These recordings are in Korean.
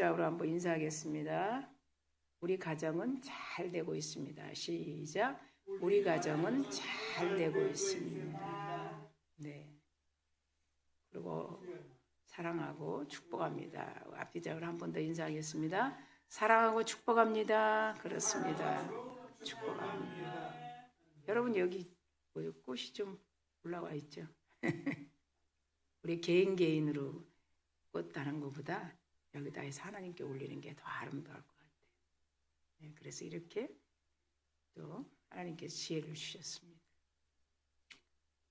앞뒤자로 한번 인사하겠습니다. 우리 가정은 잘 되고 있습니다. 시작. 우리 가정은 잘 되고 있습니다. 네. 그리고 사랑하고 축복합니다. 앞뒤자로 한 번 더 인사하겠습니다. 사랑하고 축복합니다. 그렇습니다. 축복합니다. 여러분 여기 꽃이 좀 올라와 있죠? 우리 개인으로 꽃 다는 것보다 여기다 해서 하나님께 올리는 게 더 아름다울 것 같아요. 네, 그래서 이렇게 또 하나님께서 지혜를 주셨습니다.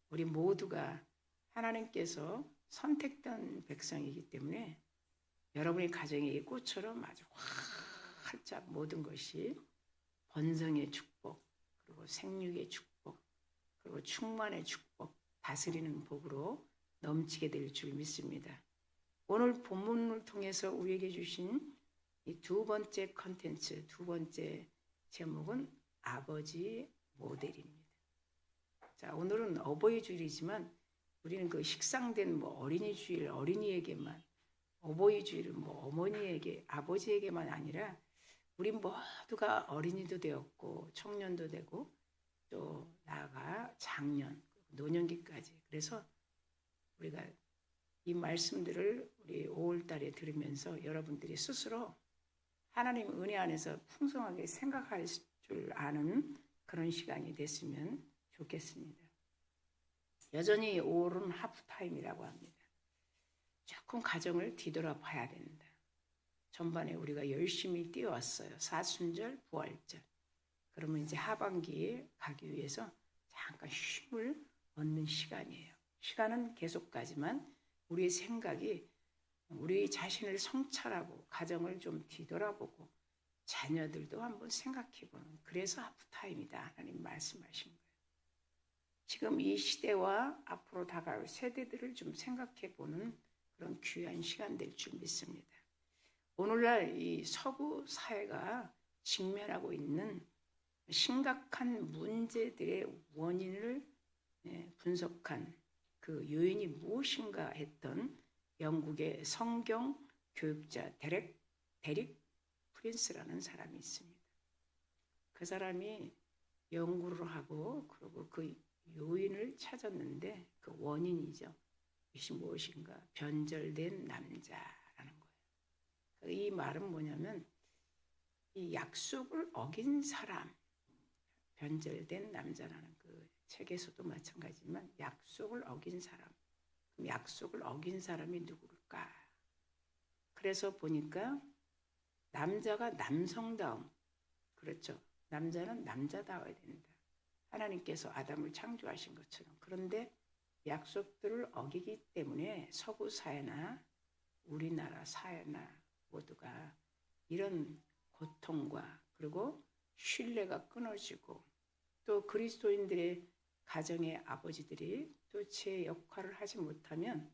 우리 모두가 하나님께서 선택된 백성이기 때문에 여러분의 가정에 이 꽃처럼 아주 활짝 모든 것이 번성의 축복, 그리고 생육의 축복, 그리고 충만의 축복, 다스리는 복으로 넘치게 될 줄 믿습니다. 오늘 본문을 통해서 우리에게 주신 이 두 번째 컨텐츠, 두 번째 제목은 아버지 모델입니다. 자, 오늘은 어버이 주일이지만 우리는 그 식상된 어린이 주일, 어린이에게만, 어버이 주일은 어머니에게, 아버지에게만 아니라 우리 모두가 어린이도 되었고 청년도 되고 또 나아가 장년, 노년기까지. 그래서 우리가 이 말씀들을 우리 5월 달에 들으면서 여러분들이 스스로 하나님 은혜 안에서 풍성하게 생각할 줄 아는 그런 시간이 됐으면 좋겠습니다. 여전히 5월은 하프타임이라고 합니다. 조금 가정을 뒤돌아봐야 된다. 전반에 우리가 열심히 뛰어왔어요. 사순절, 부활절. 그러면 이제 하반기에 가기 위해서 잠깐 쉼을 얻는 시간이에요. 시간은 계속 가지만 우리의 생각이 우리 자신을 성찰하고 가정을 좀 뒤돌아보고 자녀들도 한번 생각해보는, 그래서 하프타임이다 하나님 말씀하신 거예요. 지금 이 시대와 앞으로 다가올 세대들을 좀 생각해보는 그런 귀한 시간 될 줄 믿습니다. 오늘날 이 서구 사회가 직면하고 있는 심각한 문제들의 원인을 분석한 그 요인이 무엇인가 했던 영국의 성경 교육자 데릭 프린스라는 사람이 있습니다. 그 사람이 연구를 하고 그리고 그 요인을 찾았는데 그 원인이죠. 이것이 무엇인가? 변절된 남자라는 거예요. 이 말은 뭐냐면 이 약속을 어긴 사람, 변절된 남자라는 그 책에서도 마찬가지지만 약속을 어긴 사람, 그럼 약속을 어긴 사람이 누굴까? 그래서 보니까 남자가 남성다움, 그렇죠. 남자는 남자다워야 된다. 하나님께서 아담을 창조하신 것처럼. 그런데 약속들을 어기기 때문에 서구 사회나 우리나라 사회나 모두가 이런 고통과 그리고 신뢰가 끊어지고 또 그리스도인들의 가정의 아버지들이 또 제 역할을 하지 못하면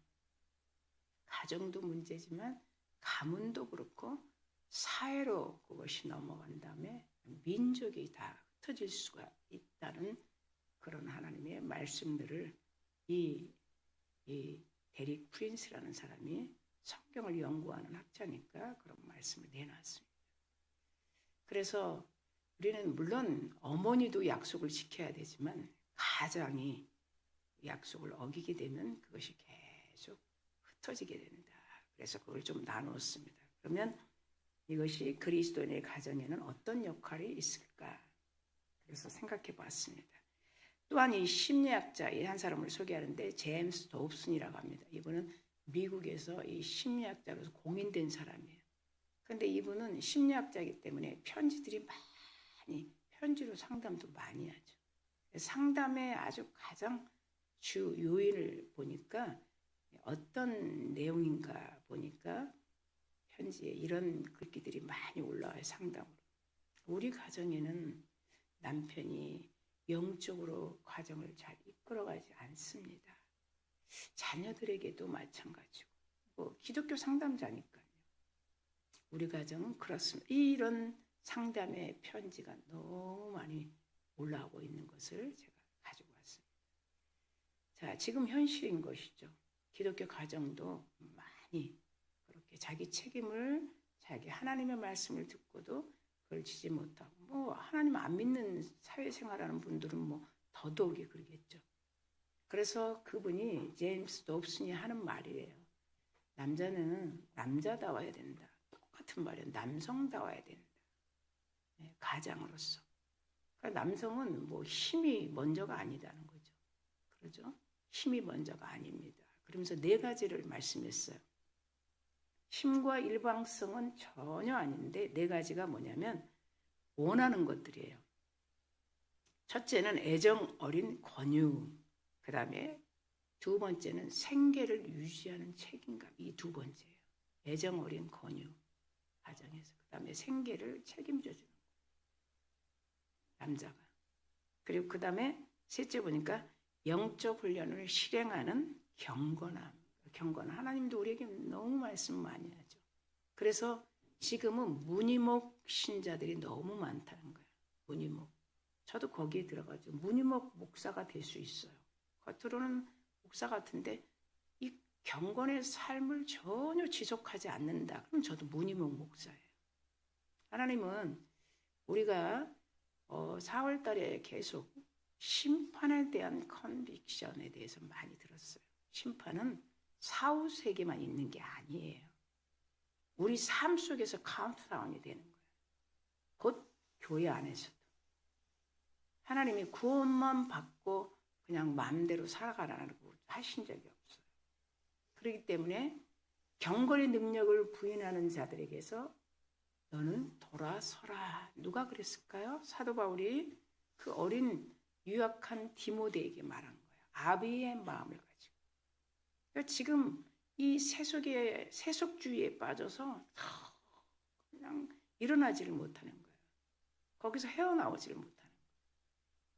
가정도 문제지만 가문도 그렇고 사회로 그것이 넘어간 다음에 민족이 다 흩어질 수가 있다는 그런 하나님의 말씀들을 이 데릭 프린스라는 사람이 성경을 연구하는 학자니까 그런 말씀을 내놨습니다. 그래서 우리는 물론 어머니도 약속을 지켜야 되지만 가장이 약속을 어기게 되면 그것이 계속 흩어지게 된다. 그래서 그걸 좀 나누었습니다. 그러면 이것이 그리스도인의 가정에는 어떤 역할이 있을까? 그래서 생각해 봤습니다. 또한 이 심리학자 한 사람을 소개하는데 제임스 dobson이라고 합니다. 이분은 미국에서 이 심리학자로서 공인된 사람이에요. 그런데 이분은 심리학자이기 때문에 편지로 상담도 많이 하죠. 상담의 아주 가장 주 요인을 보니까 어떤 내용인가 보니까 편지에 이런 글귀들이 많이 올라와요. 상담으로. 우리 가정에는 남편이 영적으로 가정을 잘 이끌어가지 않습니다. 자녀들에게도 마찬가지고 기독교 상담자니까요. 우리 가정은 그렇습니다. 이런 상담의 편지가 너무 많이 올라오고 있는 것을 제가 가지고 왔습니다. 자, 지금 현실인 것이죠. 기독교 가정도 많이 그렇게 자기 책임을 자기 하나님의 말씀을 듣고도 그걸 지지 못하고, 뭐 하나님 안 믿는 사회생활하는 분들은 뭐 더더욱이 그러겠죠. 그래서 그분이 제임스 dobson이 하는 말이에요. 남자는 남자다워야 된다. 똑같은 말이에요. 남성다워야 된다. 가장으로서. 그러니까 남성은 뭐 힘이 먼저가 아니다는 거죠. 그러죠? 힘이 먼저가 아닙니다. 그러면서 4가지를 말씀했어요. 힘과 일방성은 전혀 아닌데 4가지가 뭐냐면 원하는 것들이에요. 첫째는 애정 어린 권유. 그 다음에 2번째는 생계를 유지하는 책임감. 이 2번째예요. 애정 어린 권유. 가정에서. 그 다음에 생계를 책임져 주는 거예요. 남자가. 그리고 그 다음에 셋째 보니까 영적 훈련을 실행하는 경건함. 경건함. 하나님도 우리에게 너무 말씀 많이 하죠. 그래서 지금은 무니목 신자들이 너무 많다는 거예요. 무니목. 저도 거기에 들어가죠. 무니목 목사가 될 수 있어요. 겉으로는 목사 같은데 이 경건의 삶을 전혀 지속하지 않는다. 그럼 저도 무니목 목사예요. 하나님은 우리가 4월 달에 계속 심판에 대한 컨빅션에 대해서 많이 들었어요. 심판은 사후 세계만 있는 게 아니에요. 우리 삶 속에서 카운트다운이 되는 거예요. 곧 교회 안에서도. 하나님이 구원만 받고 그냥 마음대로 살아가라고 하신 적이 없어요. 그렇기 때문에 경건의 능력을 부인하는 자들에게서 너는 돌아서라. 누가 그랬을까요? 사도 바울이 그 어린 유약한 디모데에게 말한 거예요. 아비의 마음을 가지고. 그러니까 지금 이 세속주의에 빠져서 그냥 일어나지를 못하는 거예요. 거기서 헤어나오지를 못하는 거예요.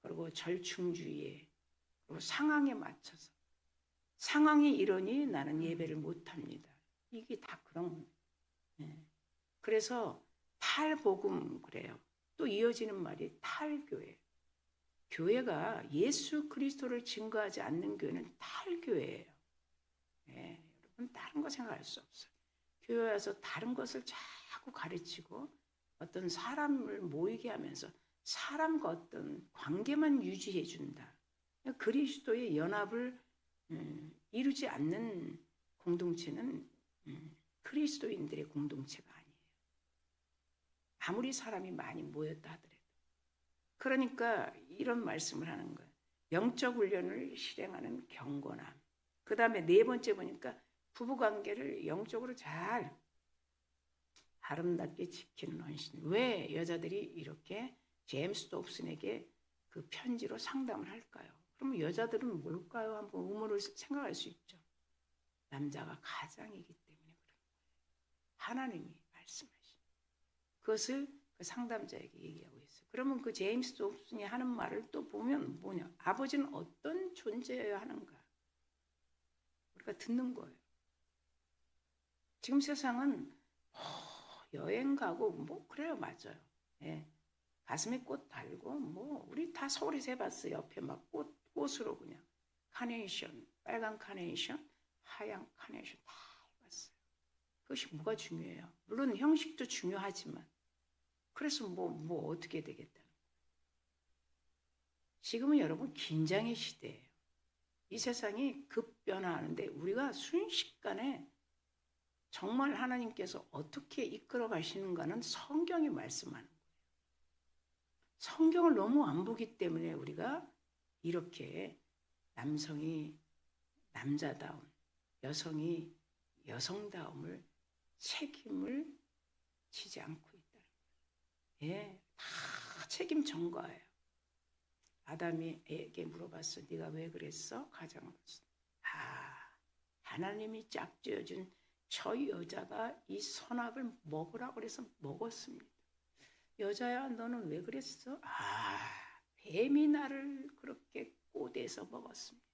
그리고 절충주의에, 그리고 상황에 맞춰서 상황이 이러니 나는 예배를 못합니다. 이게 다 그런 거예요. 그래서 탈복음 그래요. 또 이어지는 말이 탈교회. 교회가 예수 그리스도를 증거하지 않는 교회는 탈교회예요. 여러분 다른 거 생각할 수 없어요. 교회 와서 다른 것을 자꾸 가르치고 어떤 사람을 모이게 하면서 사람과 어떤 관계만 유지해 준다. 그리스도의 연합을 이루지 않는 공동체는 그리스도인들의 공동체가 아니에요. 아무리 사람이 많이 모였다 하더라도. 그러니까 이런 말씀을 하는 거예요. 영적 훈련을 실행하는 경건함. 그 다음에 4번째 보니까 부부관계를 영적으로 잘 아름답게 지키는 헌신. 왜 여자들이 이렇게 제임스 dobson에게 그 편지로 상담을 할까요? 그러면 여자들은 뭘까요? 한번 의문을 생각할 수 있죠. 남자가 가장이기 때문에 그런 거예요. 하나님이 말씀하신 그것을 그 상담자에게 얘기하고 있어요. 그러면 그 제임스 dobson이 하는 말을 또 보면 뭐냐? 아버지는 어떤 존재여야 하는가? 우리가 듣는 거예요. 지금 세상은 여행 가고 뭐 그래요, 맞아요. 가슴에 꽃 달고 뭐 우리 다 서울에서 해봤어요. 옆에 막 꽃으로 그냥 카네이션, 빨간 카네이션, 하얀 카네이션 다 해봤어요. 그것이 뭐가 중요해요? 물론 형식도 중요하지만 그래서 뭐 어떻게 되겠다는 거예요. 지금은 여러분 긴장의 시대예요. 이 세상이 급변화하는데 우리가 순식간에 정말 하나님께서 어떻게 이끌어 가시는가는 성경이 말씀하는 거예요. 성경을 너무 안 보기 때문에 우리가 이렇게 남성이 남자다움, 여성이 여성다움을 책임을 지지 않고 있다는 거예요. 다 책임 전가예요. 아담이에게 물어봤어. 네가 왜 그랬어? 가장으로서. 하나님이 짝지어준 저 여자가 이 선악을 먹으라고 그래서 먹었습니다. 여자야 너는 왜 그랬어? 뱀이 나를 그렇게 꼬대서 먹었습니다.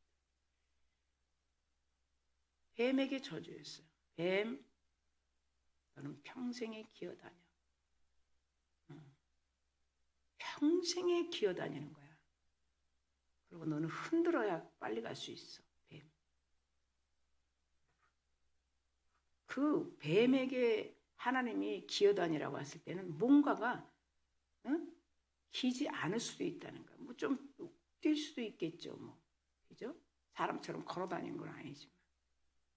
뱀에게 저주했어요. 뱀, 너는 평생에 기어다녀. 평생에 기어다니는 거야. 그리고 너는 흔들어야 빨리 갈 수 있어. 뱀. 그 뱀에게 하나님이 기어다니라고 했을 때는 뭔가가 기지 않을 수도 있다는 거예요. 뭐 좀 뛸 수도 있겠죠. 뭐 그죠? 사람처럼 걸어다니는 건 아니지만.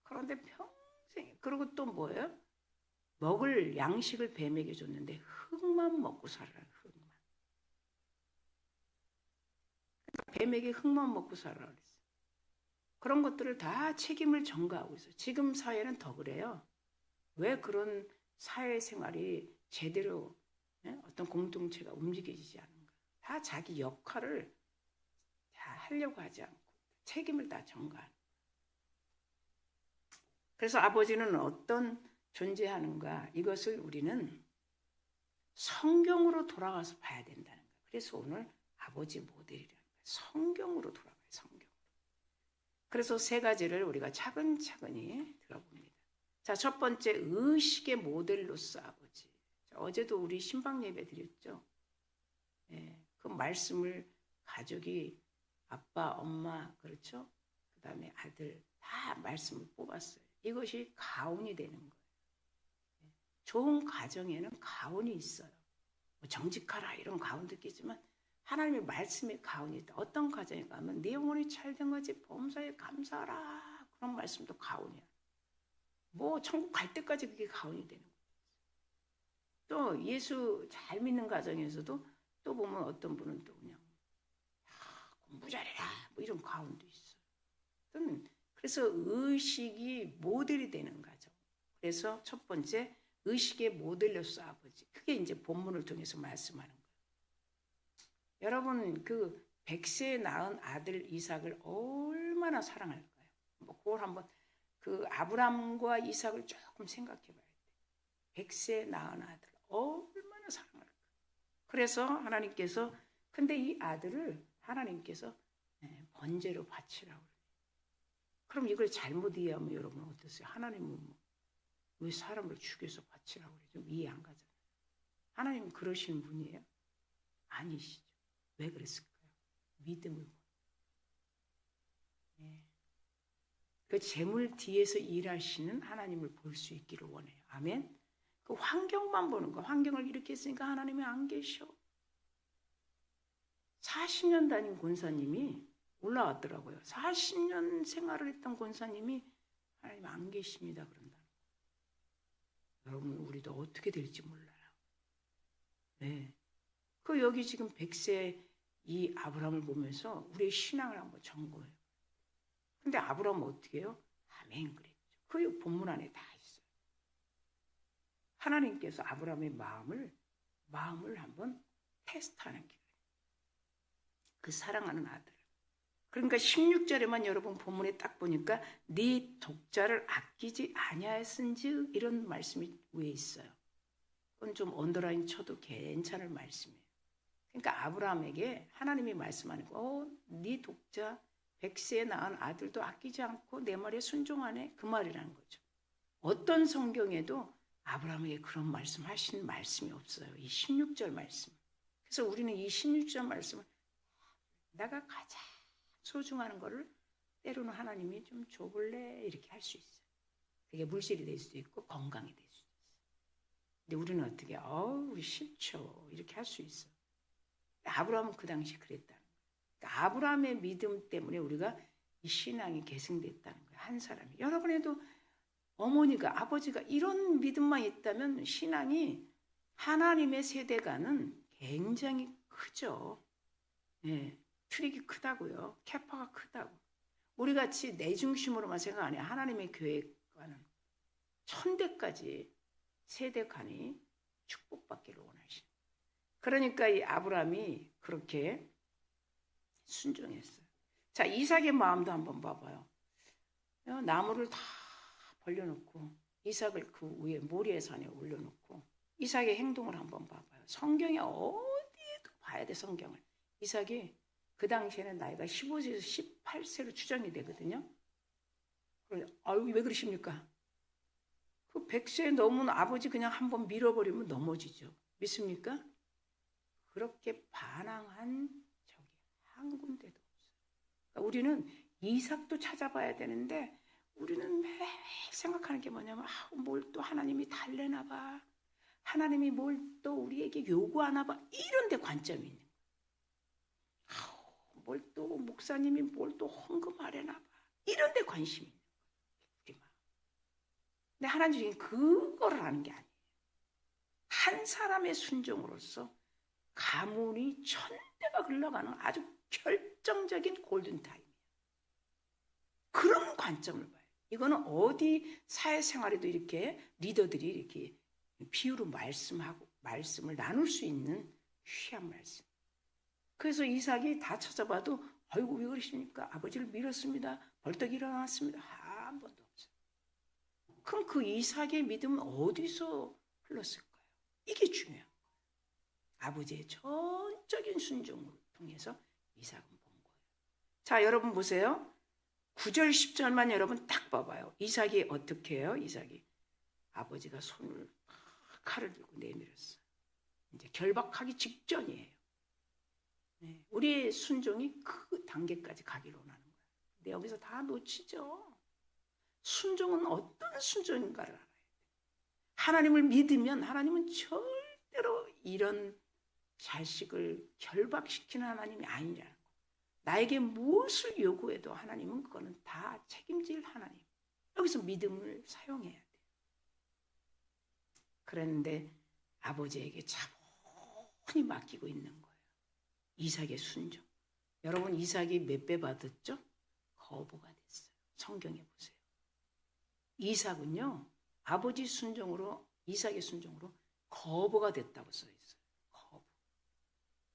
그런데 평생 그리고 또 뭐예요? 먹을 양식을 뱀에게 줬는데 흙만 먹고 살아라. 흙만. 뱀에게 흙만 먹고 살아라 그랬어요. 그런 것들을 다 책임을 전가하고 있어요. 지금 사회는 더 그래요. 왜 그런 사회생활이 제대로 어떤 공동체가 움직여지지 않는가. 다 자기 역할을 다 하려고 하지 않고 책임을 다 전가하는 거예요. 그래서 아버지는 어떤 존재하는가 이것을 우리는 성경으로 돌아가서 봐야 된다는 거예요. 그래서 오늘 아버지 모델이라는 거예요. 성경으로 돌아가요. 성경으로. 그래서 세 가지를 우리가 차근차근히 들어봅니다. 자, 첫 번째 의식의 모델로서 아버지. 자, 어제도 우리 신방 예배 드렸죠. 그 말씀을 가족이 아빠, 엄마, 그렇죠? 그 다음에 아들 다 말씀을 뽑았어요. 이것이 가훈이 되는 거예요. 좋은 가정에는 가훈이 있어요. 뭐 정직하라 이런 가훈도 있겠지만 하나님의 말씀에 가훈이 있다. 어떤 가정에 가면 내 영혼이 잘된 거지 범사에 감사하라 그런 말씀도 가훈이야. 뭐 천국 갈 때까지 그게 가훈이 되는 거예요. 또 예수 잘 믿는 가정에서도 또 보면 어떤 분은 또 그냥 공부 잘해라 뭐 이런 가훈도 있어요. 그래서 의식이 모델이 되는 가정. 그래서 첫 번째 의식의 모델로서 아버지. 그게 이제 본문을 통해서 말씀하는 거예요. 여러분 그 100세에 낳은 아들 이삭을 얼마나 사랑할까요? 뭐 그걸 한번 그 아브람과 이삭을 조금 생각해 봐야 돼. 100세에 낳은 아들 얼마나 사랑할까. 그래서 하나님께서 근데 이 아들을 하나님께서 번제로 바치라고 그래요. 그럼 이걸 잘못 이해하면 여러분 어떠세요? 하나님은 왜 사람을 죽여서 바치라고 그래요? 좀 이해 안 가잖아요. 하나님은 그러시는 분이에요? 아니시죠. 왜 그랬을까요? 믿음을 그 재물 뒤에서 일하시는 하나님을 볼 수 있기를 원해요. 아멘. 그 환경만 보는 거. 환경을 이렇게 했으니까 하나님이 안 계셔. 40년 다닌 권사님이 올라왔더라고요. 40년 생활을 했던 권사님이 하나님 안 계십니다. 그런다. 여러분 우리도 어떻게 될지 몰라요. 네. 그 여기 지금 100세 이 아브라함을 보면서 우리의 신앙을 한번 점검해요. 근데 아브라함은 어떻게 해요? 아멘 그랬죠. 그 본문 안에 다 있어요. 하나님께서 아브라함의 마음을 한번 테스트하는 기회. 그 사랑하는 아들. 그러니까 16절에만 여러분 본문에 딱 보니까 네 독자를 아끼지 아니하였은즉 이런 말씀이 위에 있어요. 그건 좀 언더라인 쳐도 괜찮을 말씀이에요. 그러니까 아브라함에게 하나님이 말씀하는 거, 네 독자 100세에 낳은 아들도 아끼지 않고 내 말에 순종하네 그 말이라는 거죠. 어떤 성경에도 아브라함에게 그런 말씀하신 말씀이 없어요. 이 16절 말씀. 그래서 우리는 이 16절 말씀을 내가 가장 소중한 거를 때로는 하나님이 좀 줘볼래 이렇게 할 수 있어요. 그게 물질이 될 수도 있고 건강이 될 수도 있어요. 근데 우리는 어떻게 싫죠 이렇게 할 수 있어요. 아브라함은 그 당시 그랬다는 거예요. 그러니까 아브라함의 믿음 때문에 우리가 이 신앙이 계승됐다는 거예요. 한 사람이. 여러분에도 어머니가 아버지가 이런 믿음만 있다면 신앙이 하나님의 세대가는 굉장히 크죠. 네. 트릭이 크다고요. 캐파가 크다고. 우리같이 내 중심으로만 생각 안 해요. 하나님의 교회과는 천대까지 세대간이 축복받기를 원하시는. 그러니까 이 아브라함이 그렇게 순종했어요. 자, 이삭의 마음도 한번 봐봐요. 나무를 다 벌려놓고 이삭을 그 위에 모리의 산에 올려놓고 이삭의 행동을 한번 봐봐요. 성경에 어디에도 봐야 돼. 성경을. 이삭이 그 당시에는 나이가 15세에서 18세로 추정이 되거든요. 왜 그러십니까? 그 100세 넘은 아버지 그냥 한번 밀어버리면 넘어지죠. 믿습니까? 그렇게 반항한 적이 한 군데도 없어요. 그러니까 우리는 이삭도 찾아봐야 되는데 우리는 매일 생각하는 게 뭐냐면 뭘 또 하나님이 달래나 봐. 하나님이 뭘 또 우리에게 요구하나 봐. 이런 데 관점이 있는 거예요. 뭘 또 목사님이 뭘 또 헌금하려나 봐. 이런 데 관심이 있는 거예요. 근데 하나님이 그거를 하는 게 아니에요. 한 사람의 순종으로서 가문이 천대가 흘러가는 아주 결정적인 골든타임이에요. 그런 관점을 봐요. 이거는 어디 사회생활에도 이렇게 리더들이 이렇게 비유로 말씀을 나눌 수 있는 귀한 말씀. 그래서 이삭이 다 찾아봐도 아이고 왜 그러십니까? 아버지를 밀었습니다. 벌떡 일어났습니다. 한 번도 없어요. 그럼 그 이삭의 믿음은 어디서 흘렀을까요? 이게 중요한 거예요. 아버지의 전적인 순종을 통해서 이삭은 본 거예요. 자, 여러분 보세요. 9절 10절만 여러분 딱 봐봐요. 이삭이 어떻게 해요? 이삭이 아버지가 손을 칼을 들고 내밀었어요. 이제 결박하기 직전이에요. 네, 우리의 순종이 그 단계까지 가기를 원하는 거예요. 근데 여기서 다 놓치죠. 순종은 어떤 순종인가를 알아야 돼요. 하나님을 믿으면 하나님은 절대로 이런 자식을 결박시키는 하나님이 아니라는 거예요. 나에게 무엇을 요구해도 하나님은 그거는 다 책임질 하나님. 여기서 믿음을 사용해야 돼요. 그런데 아버지에게 차분히 맡기고 있는 거예요. 이삭의 순종. 여러분 이삭이 몇 배 받았죠? 거부가 됐어요. 성경에 보세요. 이삭은요. 아버지 순종으로 이삭의 순종으로 거부가 됐다고 써 있어요. 거부.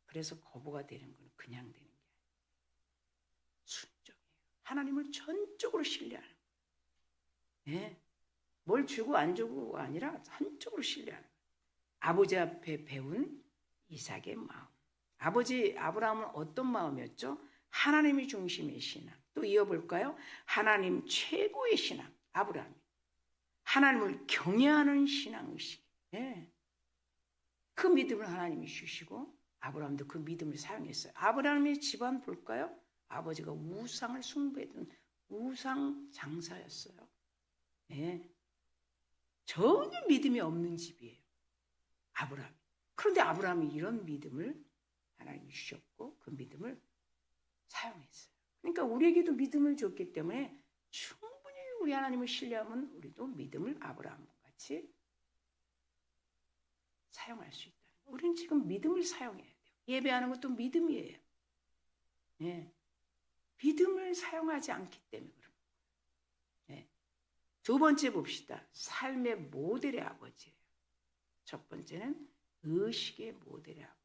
그래서 거부가 되는 건 그냥 되는 게 아니에요. 순종이에요. 하나님을 전적으로 신뢰하는 거예요. 네. 뭘 주고 안 주고가 아니라 한쪽으로 신뢰하는 거예요. 아버지 앞에 배운 이삭의 마음. 아버지 아브라함은 어떤 마음이었죠? 하나님이 중심의 신앙. 또 이어볼까요? 하나님 최고의 신앙. 아브라함이. 하나님을 경외하는 신앙의식. 네. 그 믿음을 하나님이 주시고 아브라함도 그 믿음을 사용했어요. 아브라함의 집안 볼까요? 아버지가 우상을 숭배했던 우상 장사였어요. 네. 전혀 믿음이 없는 집이에요. 아브라함. 그런데 아브라함이 이런 믿음을 하나님이 주셨고 그 믿음을 사용했어요. 그러니까 우리에게도 믿음을 줬기 때문에 충분히 우리 하나님을 신뢰하면 우리도 믿음을 아브라함과 같이 사용할 수 있다. 우리는 지금 믿음을 사용해야 돼요. 예배하는 것도 믿음이에요. 네. 믿음을 사용하지 않기 때문에 그런 거예요. 네. 두 번째 봅시다. 삶의 모델의 아버지예요. 첫 번째는 의식의 모델의 아버지.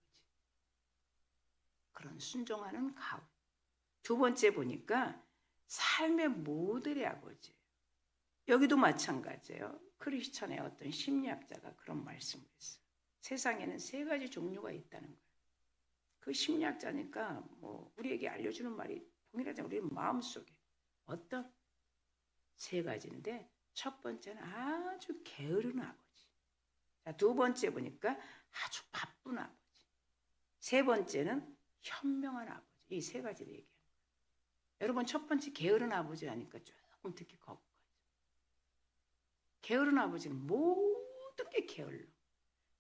그런 순종하는 가훈. 두 번째 보니까 삶의 모델의 아버지예요. 여기도 마찬가지예요. 크리스천의 어떤 심리학자가 그런 말씀을 했어요. 세상에는 세 가지 종류가 있다는 거예요. 그 심리학자니까 뭐 우리에게 알려주는 말이 동일하잖아요. 우리 마음속에 어떤 세 가지인데 첫 번째는 아주 게으른 아버지. 자, 두 번째 보니까 아주 바쁜 아버지. 세 번째는 현명한 아버지. 이 세 가지를 얘기해요. 여러분 첫 번째 게으른 아버지 하니까 조금 듣기 거부가죠. 게으른 아버지는 모든 게 게을러.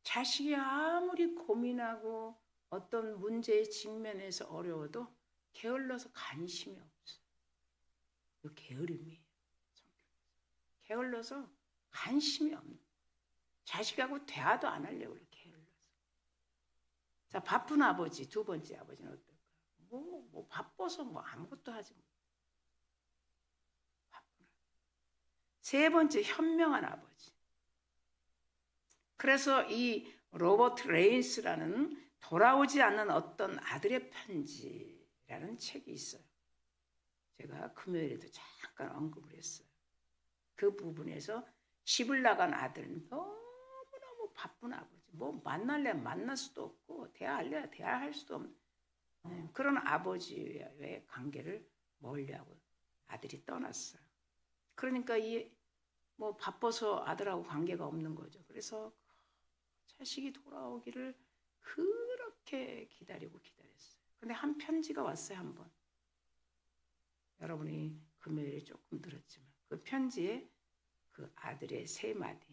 자식이 아무리 고민하고 어떤 문제에 직면해서 어려워도 게을러서 관심이 없어. 이 게으름이에요. 게을러서 관심이 없는. 자식하고 대화도 안 하려고 그래. 게을러서. 자, 바쁜 아버지. 두 번째 아버지는 어떨까? 뭐 바빠서 뭐 아무것도 하지 못. 바쁜 아버지. 세 번째 현명한 아버지. 그래서 이 로버트 레인스라는 돌아오지 않는 어떤 아들의 편지라는 책이 있어요. 제가 금요일에도 잠깐 언급을 했어요. 그 부분에서 집을 나간 아들은 너무너무 바쁜 아버지. 뭐 만날래 만날 수도 없고 대화할래 대화할 수도 없는 그런 아버지와의 관계를 멀리하고 아들이 떠났어요. 그러니까 이 뭐 바빠서 아들하고 관계가 없는 거죠. 그래서 자식이 돌아오기를 그렇게 기다렸어요. 근데 한 편지가 왔어요. 한 번. 여러분이 금요일에 조금 들었지만 그 편지에 그 아들의 세 마디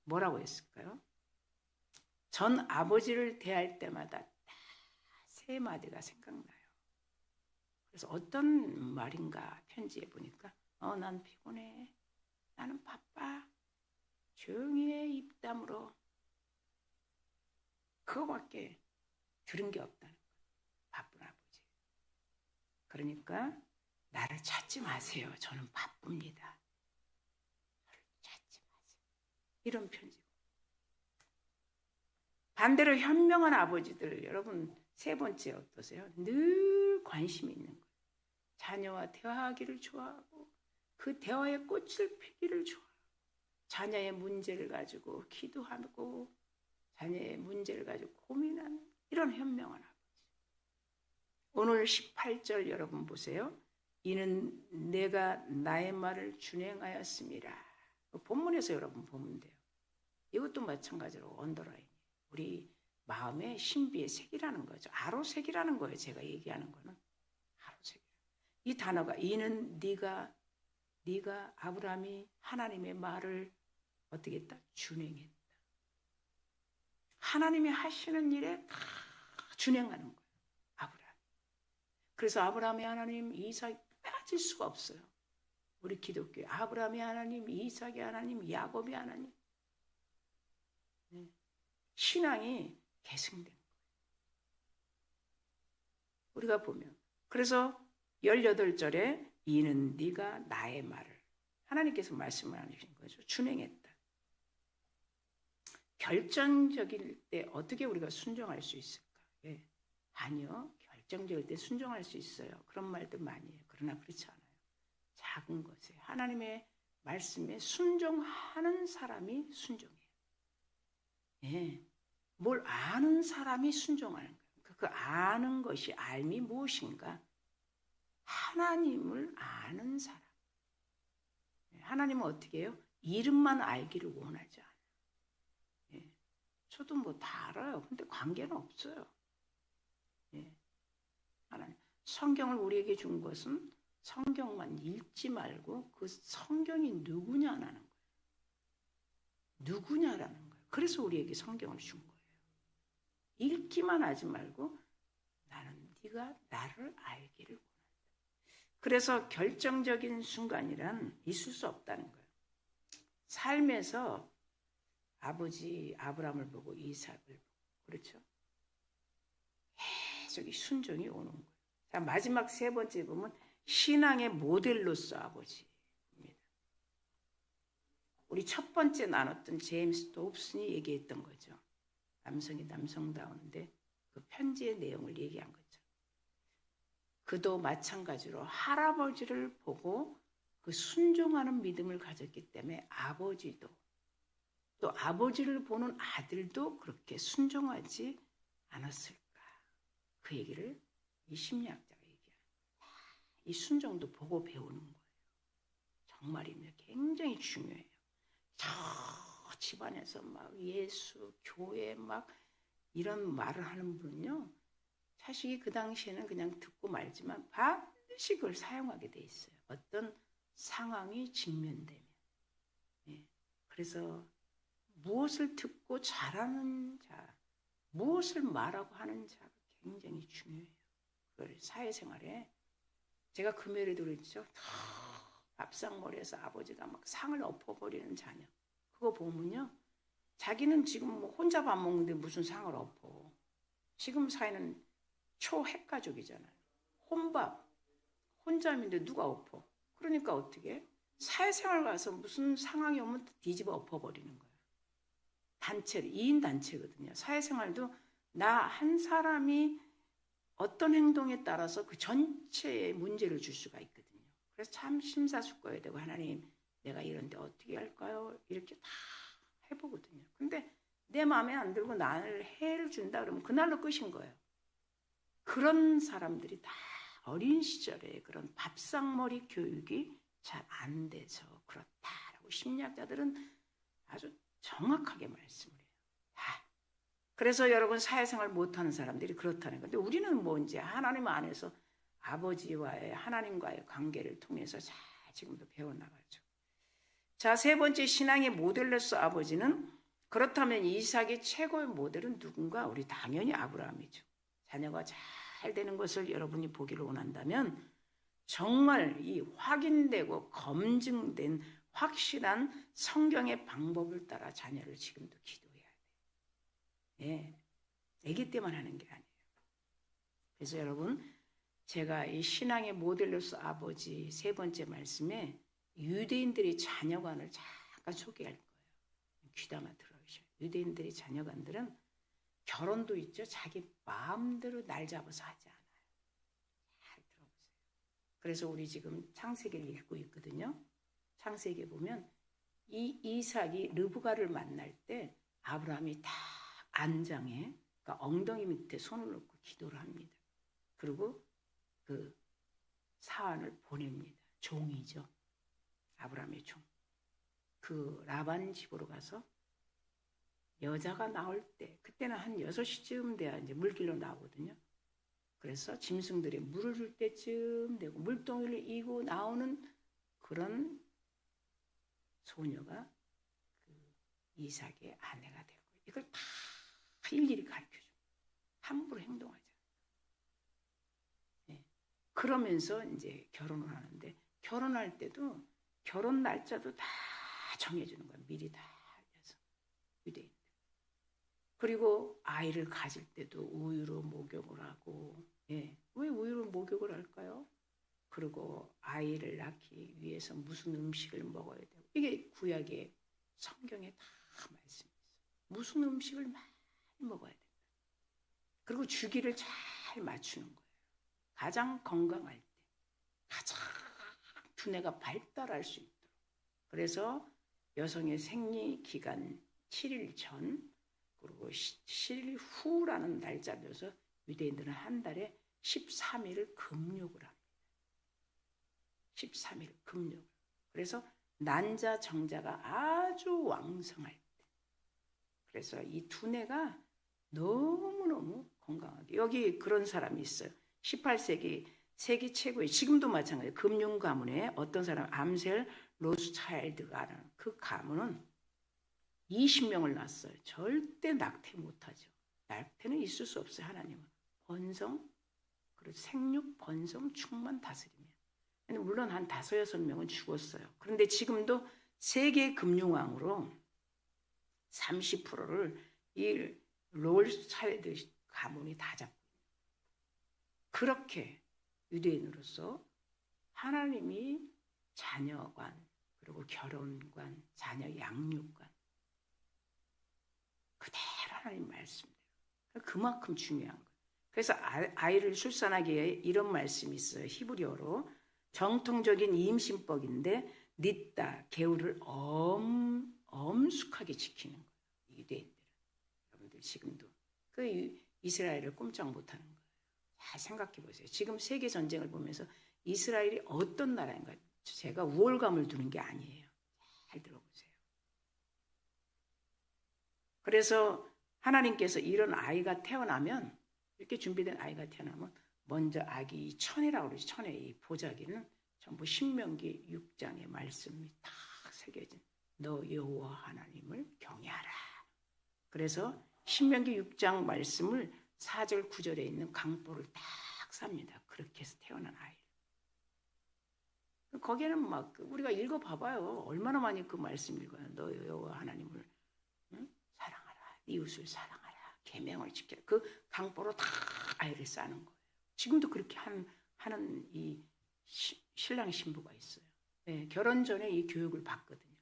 뭐라고 했을까요? 전 아버지를 대할 때마다 다 세 마디가 생각나요. 그래서 어떤 말인가 편지에 보니까 난 피곤해. 나는 바빠. 조용히 해. 입 다물어. 그거밖에 들은 게 없다는 거예요. 바쁜 아버지. 그러니까 나를 찾지 마세요. 저는 바쁩니다. 저를 찾지 마세요. 이런 편지. 반대로 현명한 아버지들 여러분 세 번째 어떠세요? 늘 관심 있는 거예요. 자녀와 대화하기를 좋아하고 그 대화에 꽃을 피기를 좋아하고 자녀의 문제를 가지고 기도하고 자녀의 문제를 가지고 고민하는 이런 현명한 아버지. 오늘 18절 여러분 보세요. 이는 내가 나의 말을 준행하였습니다. 본문에서 여러분 보면 돼요. 이것도 마찬가지로 언더라인. 우리 마음의 신비의 색이라는 거죠. 아로색이라는 거예요. 제가 얘기하는 거는 아로색. 이 단어가 이는 네가 아브라함이 하나님의 말을 어떻게 했다? 준행했다. 하나님이 하시는 일에 다 준행하는 거예요. 아브라함. 그래서 아브라함의 하나님, 이삭이 빠질 수가 없어요. 우리 기독교에 아브라함의 하나님, 이삭의 하나님, 야곱의 하나님. 신앙이 계승된 거예요. 우리가 보면 그래서 18절에 이는 네가 나의 말을 하나님께서 말씀을 하신 거죠. 준행했다. 결정적일 때 어떻게 우리가 순종할 수 있을까? 예. 아니요. 결정적일 때 순종할 수 있어요. 그런 말도 많이 해요. 그러나 그렇지 않아요. 작은 것에 하나님의 말씀에 순종하는 사람이 순종해요. 예. 뭘 아는 사람이 순종하는 거예요. 그 아는 것이 알미 무엇인가? 하나님을 아는 사람. 하나님은 어떻게 해요? 이름만 알기를 원하지 않아요. 예. 저도 뭐 다 알아요. 근데 관계는 없어요. 예. 하나님. 성경을 우리에게 준 것은 성경만 읽지 말고 그 성경이 누구냐라는 거예요. 누구냐라는 거예요. 그래서 우리에게 성경을 준 거예요. 읽기만 하지 말고 나는 네가 나를 알기를 원한다. 그래서 결정적인 순간이란 있을 수 없다는 거예요. 삶에서 아버지 아브라함을 보고 이삭을 보고 그렇죠? 계속 이 순종이 오는 거예요. 자, 마지막 세 번째 보면 신앙의 모델로서 아버지입니다. 우리 첫 번째 나눴던 제임스 dobson이 얘기했던 거죠. 남성이 남성다운데 그 편지의 내용을 얘기한 거죠. 그도 마찬가지로 할아버지를 보고 그 순종하는 믿음을 가졌기 때문에 아버지도 또 아버지를 보는 아들도 그렇게 순종하지 않았을까. 그 얘기를 이 심리학자가 얘기하는 거예요. 이 순종도 보고 배우는 거예요. 정말입니다. 굉장히 중요해요. 저 집안에서 막 예수, 교회 막 이런 말을 하는 분은요. 사실 그 당시에는 그냥 듣고 말지만 반드시 그걸 사용하게 돼 있어요. 어떤 상황이 직면되면. 예. 그래서 무엇을 듣고 잘하는 자, 무엇을 말하고 하는 자가 굉장히 중요해요. 그걸 사회생활에 제가 금요일에도 그랬죠. 밥상머리에서 아버지가 막 상을 엎어버리는 자녀. 그거 보면요. 자기는 지금 뭐 혼자 밥 먹는데 무슨 상을 엎어. 지금 사회는 초핵가족이잖아요. 혼밥, 혼자인데 누가 엎어. 그러니까 어떻게 사회생활 가서 무슨 상황이 오면 뒤집어 엎어버리는 거예요. 단체로, 2인 단체거든요. 사회생활도 나 한 사람이 어떤 행동에 따라서 그 전체에 문제를 줄 수가 있거든요. 그래서 참 심사숙고해야 되고 하나님 내가 이런데 어떻게 할까요? 이렇게 다 해보거든요. 근데 내 마음에 안 들고 나를 해를 준다 그러면 그날로 끝인 거예요. 그런 사람들이 다 어린 시절에 그런 밥상머리 교육이 잘 안 돼서 그렇다라고 심리학자들은 아주 정확하게 말씀을 해요. 다. 그래서 여러분 사회생활 못하는 사람들이 그렇다는 건데 우리는 뭐 이제 하나님 안에서 아버지와의 하나님과의 관계를 통해서 잘 지금도 배워나가죠. 자, 세 번째 신앙의 모델로서 아버지는 그렇다면 이삭의 최고의 모델은 누군가? 우리 당연히 아브라함이죠. 자녀가 잘 되는 것을 여러분이 보기를 원한다면 정말 이 확인되고 검증된 확실한 성경의 방법을 따라 자녀를 지금도 기도해야 돼요. 예, 아기 때만 하는 게 아니에요. 그래서 여러분, 제가 이 신앙의 모델로서 아버지 세 번째 말씀에 유대인들의 자녀관을 잠깐 소개할 거예요. 귀담아 들어주셔요. 유대인들의 자녀관들은 결혼도 있죠. 자기 마음대로 날 잡아서 하지 않아요. 잘 들어보세요. 그래서 우리 지금 창세기를 읽고 있거든요. 창세기에 보면 이 이삭이 르브가를 만날 때 아브라함이 다 안장에, 그러니까 엉덩이 밑에 손을 놓고 기도를 합니다. 그리고 그 사안을 보냅니다. 종이죠. 아브라함의 종. 그 라반 집으로 가서 여자가 나올 때, 그때는 한 6시쯤 돼야 이제 물길로 나오거든요. 그래서 짐승들이 물을 줄 때쯤 되고 물동이를 이고 나오는 그런 소녀가 그 이삭의 아내가 될 거예요. 이걸 다 일일이 가르쳐줘. 함부로 행동하지 않아요. 네. 그러면서 이제 결혼을 하는데 결혼할 때도 결혼 날짜도 다 정해주는 거예요. 미리 다 알려서. 유대인들. 그리고 아이를 가질 때도 우유로 목욕을 하고, 예. 왜 우유로 목욕을 할까요? 그리고 아이를 낳기 위해서 무슨 음식을 먹어야 되고, 이게 구약의 성경에 다 말씀이 있어요. 무슨 음식을 많이 먹어야 된다. 그리고 주기를 잘 맞추는 거예요. 가장 건강할 때, 가장 두뇌가 발달할 수 있도록. 그래서 여성의 생리 기간 7일 전, 그리고 7일 후라는 날짜를 줘서 유대인들은 한 달에 13일을 금욕을 합니다. 13일 금욕을. 그래서 난자 정자가 아주 왕성할 때. 그래서 이 두뇌가 너무너무 건강하게. 여기 그런 사람이 있어요. 18세기 세계 최고의, 지금도 마찬가지예요. 금융 가문에 어떤 사람, 암셀 로스차일드가 그 가문은 20명을 낳았어요. 절대 낙태 못하죠. 낙태는 있을 수 없어요. 하나님은 번성, 그리고 생육, 번성, 충만 다스리면. 물론 한 5, 6명은 죽었어요. 그런데 지금도 세계 금융왕으로 30%를 이 로스차일드 가문이 다 잡고 있는 거예요. 그렇게 유대인으로서 하나님이 자녀관, 그리고 결혼관, 자녀 양육관, 그대로 하나님 말씀대로. 그만큼 중요한 거예요. 그래서 아이를 출산하기 위해 이런 말씀이 있어요. 히브리어로. 정통적인 임신법인데 닛다, 개울을 엄숙하게 지키는 거예요. 유대인들은. 여러분들 지금도 그 이스라엘을 꼼짝 못하는 거예요. 잘 생각해 보세요. 지금 세계 전쟁을 보면서 이스라엘이 어떤 나라인가? 제가 우월감을 두는 게 아니에요. 잘 들어보세요. 그래서 하나님께서 이런 아이가 태어나면, 이렇게 준비된 아이가 태어나면 먼저 아기 천이라고 그러죠. 천의 이 보자기는 전부 신명기 6장의 말씀이 딱 새겨진, 너 여호와 하나님을 경외하라. 그래서 신명기 6장 말씀을 4절 9절에 있는 강보를 딱 삽니다. 그렇게 해서 태어난 아이. 거기에는 막 우리가 읽어봐봐요. 얼마나 많이 그 말씀 읽어요. 너 여호와 하나님을 사랑하라, 이웃을 사랑하라, 계명을 지켜라. 그 강보로 다 아이를 싸는 거예요. 지금도 그렇게 하는 이 신랑 신부가 있어요. 네, 결혼 전에 이 교육을 받거든요.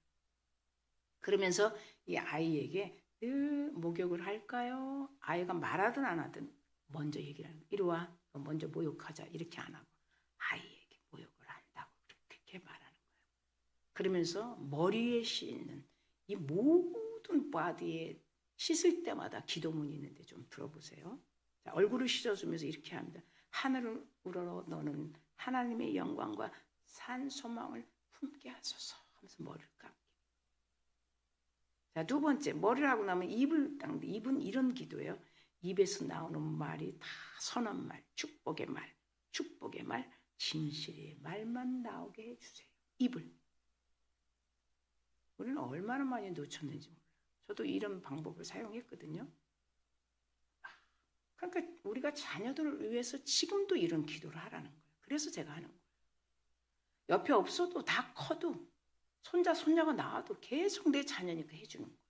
그러면서 이 아이에게 늘 목욕을 할까요? 아이가 말하든 안 하든 먼저 얘기를 하는 거예요. 이리 와, 먼저 목욕하자. 이렇게 안 하고 아이에게 목욕을 한다고 그렇게 말하는 거예요. 그러면서 머리에 씻는 이 모든 바디에 씻을 때마다 기도문이 있는데 좀 들어보세요. 자, 얼굴을 씻어주면서 이렇게 합니다. 하늘을 우러러 너는 하나님의 영광과 산 소망을 품게 하소서 하면서 머리를 감기. 자, 두 번째, 머리를 하고 나면 입을 닦는데, 입은 이런 기도예요. 입에서 나오는 말이 다 선한 말, 축복의 말. 축복의 말, 진실의 말만 나오게 해주세요. 입을. 우리는 얼마나 많이 놓쳤는지 몰라요. 저도 이런 방법을 사용했거든요. 그러니까 우리가 자녀들을 위해서 지금도 이런 기도를 하라는 거예요. 그래서 제가 하는 거예요. 옆에 없어도 다 커도 손자, 손녀가 나와도 계속 내 자녀니까 해주는 거예요.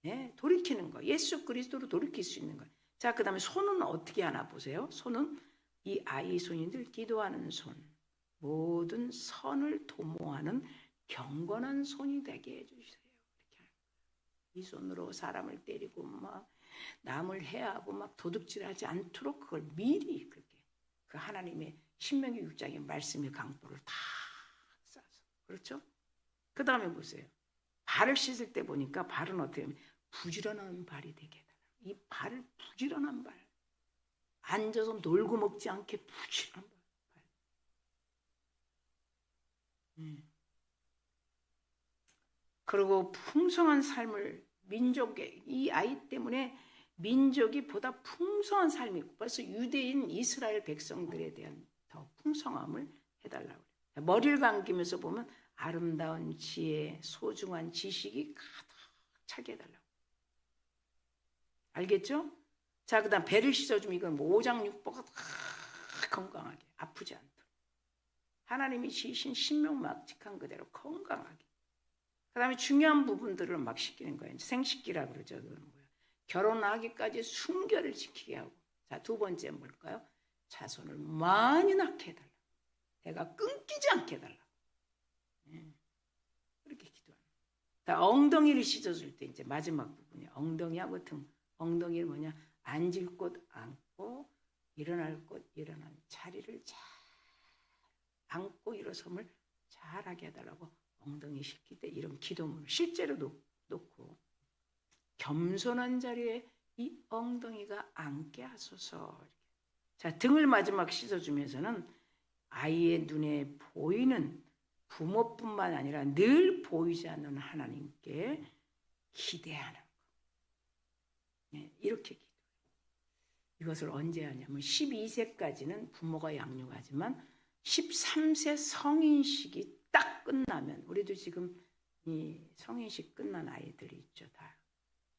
네, 돌이키는 거. 예수 그리스도로 돌이킬 수 있는 거예요. 자, 그 다음에 손은 어떻게 하나 보세요. 손은 이 아이 손인들 기도하는 손. 모든 선을 도모하는 경건한 손이 되게 해주세요. 이렇게 하는 거예요. 이 손으로 사람을 때리고 막 남을 해하고 막 도둑질하지 않도록 그걸 미리 그렇게 그 하나님의 신명기 6장의 말씀의 강보를 다 쌓아서. 그렇죠? 그 다음에 보세요. 발을 씻을 때 보니까 발은 어떻게 하면 부지런한 발이 되게 해달라. 이 발을 부지런한 발. 앉아서 놀고 먹지 않게 부지런한 발. 그리고 풍성한 삶을 민족의 이 아이 때문에 민족이 보다 풍성한 삶이 있고 벌써 유대인 이스라엘 백성들에 대한 더 풍성함을 해달라고 그래요. 머리를 감기면서 보면 아름다운 지혜, 소중한 지식이 가득 차게 해달라고. 알겠죠? 자, 그 다음 배를 씻어주면 이건 뭐 오장육부가 다 건강하게 아프지 않도록 하나님이 지으신 신명막직한 그대로 건강하게. 그 다음에 중요한 부분들을 막 시키는 거예요. 생식기라 그러죠. 그건 뭐야? 결혼하기까지 순결을 지키게 하고. 자, 두 번째 뭘까요? 자손을 많이 낳게 해달라. 대가 끊기지 않게 해달라. 그렇게 기도하는 거예요. 엉덩이를 씻어줄 때 이제 마지막 부분이에요. 엉덩이하고 등. 엉덩이를 뭐냐? 앉을 곳 앉고 일어날 곳 일어난 자리를 잘 앉고 일어섬을 잘하게 해달라고 엉덩이 씻길 때 이런 기도문을 실제로 놓고 겸손한 자리에 이 엉덩이가 앉게 하소서. 자, 등을 마지막 씻어주면서는 아이의 눈에 보이는 부모뿐만 아니라 늘 보이지 않는 하나님께 기대하는 거. 네, 이렇게 기도해요. 이것을 언제 하냐면 12세까지는 부모가 양육하지만 13세 성인식이 딱 끝나면 우리도 지금 이 성인식 끝난 아이들이 있죠. 다.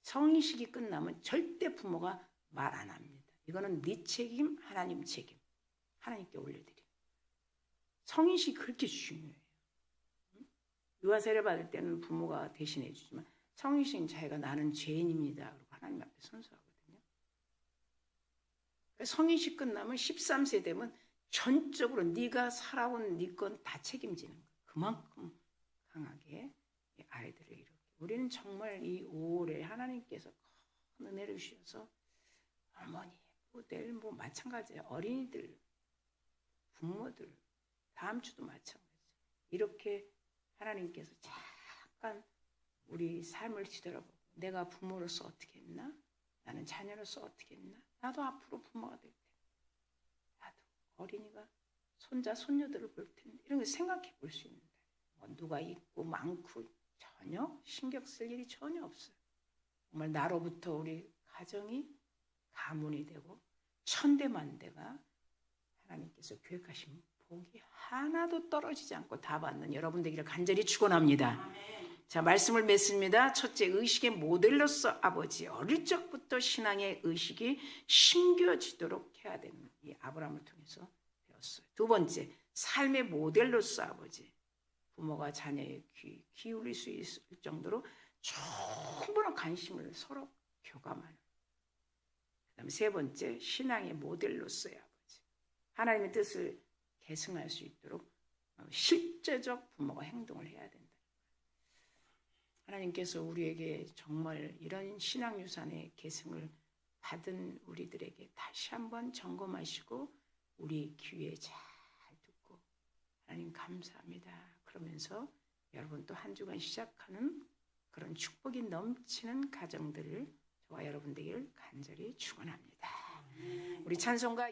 성인식이 끝나면 절대 부모가 말 안 합니다. 이거는 네 책임, 하나님 책임. 하나님께 올려드려요. 성인식이 그렇게 중요해요. 유아세례 받을 때는 부모가 대신해 주지만 성인식은 자기가 나는 죄인입니다. 그리고 하나님 앞에 선서하거든요. 성인식 끝나면 13세 되면 전적으로 네가 살아온 네 건 다 책임지는 거예요. 그만큼 강하게 아이들을 이렇게. 우리는 정말 이 5월에 하나님께서 큰 은혜를 주셔서 어머니, 모델 뭐 마찬가지예요. 어린이들, 부모들 다음 주도 마찬가지예요. 이렇게 하나님께서 잠깐 우리 삶을 뒤돌아보고 내가 부모로서 어떻게 했나? 나는 자녀로서 어떻게 했나? 나도 앞으로 부모가 될 텐데 나도 어린이가 손자, 손녀들을 볼 텐데 이런 거 생각해 볼 수 있는데 뭐 누가 있고 많고 전혀 신경 쓸 일이 전혀 없어요. 정말 나로부터 우리 가정이 가문이 되고 천대만대가 하나님께서 계획하신 복이 하나도 떨어지지 않고 다 받는 여러분 되기를 간절히 축원합니다. 아멘. 자, 말씀을 맺습니다. 첫째, 의식의 모델로서 아버지. 어릴 적부터 신앙의 의식이 심겨지도록 해야 되는 이 아브라함을 통해서 배웠어요. 두 번째, 삶의 모델로서 아버지. 부모가 자녀의 귀 기울일 수 있을 정도로 충분한 관심을 서로 교감하는. 그다음에 세 번째, 신앙의 모델로서의 아버지. 하나님의 뜻을 계승할 수 있도록 실제적 부모가 행동을 해야 된다. 하나님께서 우리에게 정말 이런 신앙 유산의 계승을 받은 우리들에게 다시 한번 점검하시고 우리 귀에 잘 듣고 하나님 감사합니다. 그러면서 여러분 또 한 주간 시작하는 그런 축복이 넘치는 가정들을 저와 여러분 되기를 간절히 축원합니다. 우리 찬송가